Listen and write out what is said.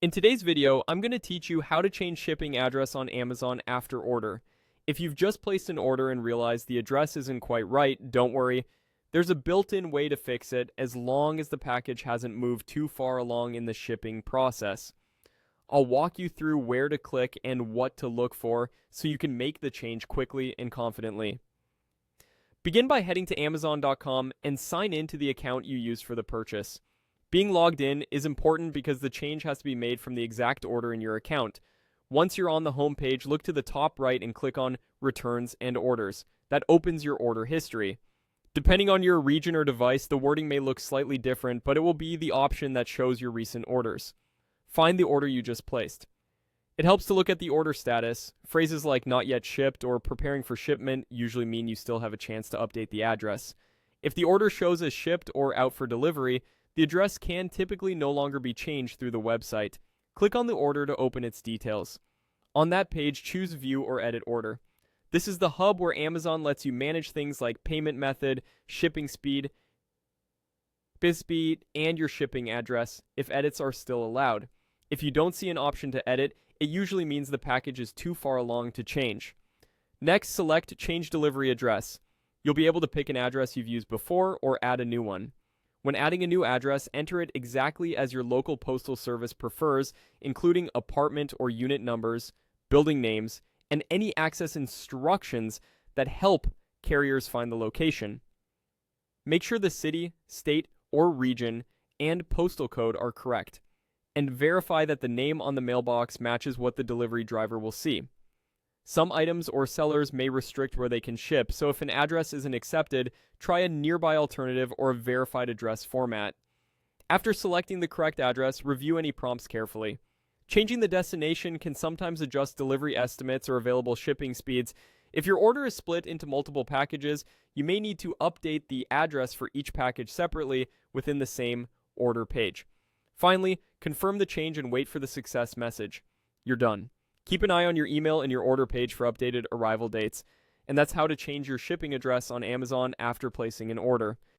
In today's video, I'm going to teach you how to change shipping address on Amazon after order. If you've just placed an order and realize the address isn't quite right, don't worry. There's a built-in way to fix it as long as the package hasn't moved too far along in the shipping process. I'll walk you through where to click and what to look for so you can make the change quickly and confidently. Begin by heading to Amazon.com and sign in to the account you used for the purchase. Being logged in is important because the change has to be made from the exact order in your account. Once you're on the home page, look to the top right and click on Returns and Orders. That opens your order history. Depending on your region or device, the wording may look slightly different, but it will be the option that shows your recent orders. Find the order you just placed. It helps to look at the order status. Phrases like not yet shipped or preparing for shipment usually mean you still have a chance to update the address. If the order shows as shipped or out for delivery, the address can typically no longer be changed through the website. Click on the order to open its details. On that page, choose View or Edit Order. This is the hub where Amazon lets you manage things like payment method, shipping speed, BizSpeed, and your shipping address if edits are still allowed. If you don't see an option to edit, it usually means the package is too far along to change. Next, select Change Delivery Address. You'll be able to pick an address you've used before or add a new one. When adding a new address, enter it exactly as your local postal service prefers, including apartment or unit numbers, building names, and any access instructions that help carriers find the location. Make sure the city, state, or region and postal code are correct, and verify that the name on the mailbox matches what the delivery driver will see. Some items or sellers may restrict where they can ship, so if an address isn't accepted, try a nearby alternative or a verified address format. After selecting the correct address, review any prompts carefully. Changing the destination can sometimes adjust delivery estimates or available shipping speeds. If your order is split into multiple packages, you may need to update the address for each package separately within the same order page. Finally, confirm the change and wait for the success message. You're done. Keep an eye on your email and your order page for updated arrival dates. And that's how to change your shipping address on Amazon after placing an order.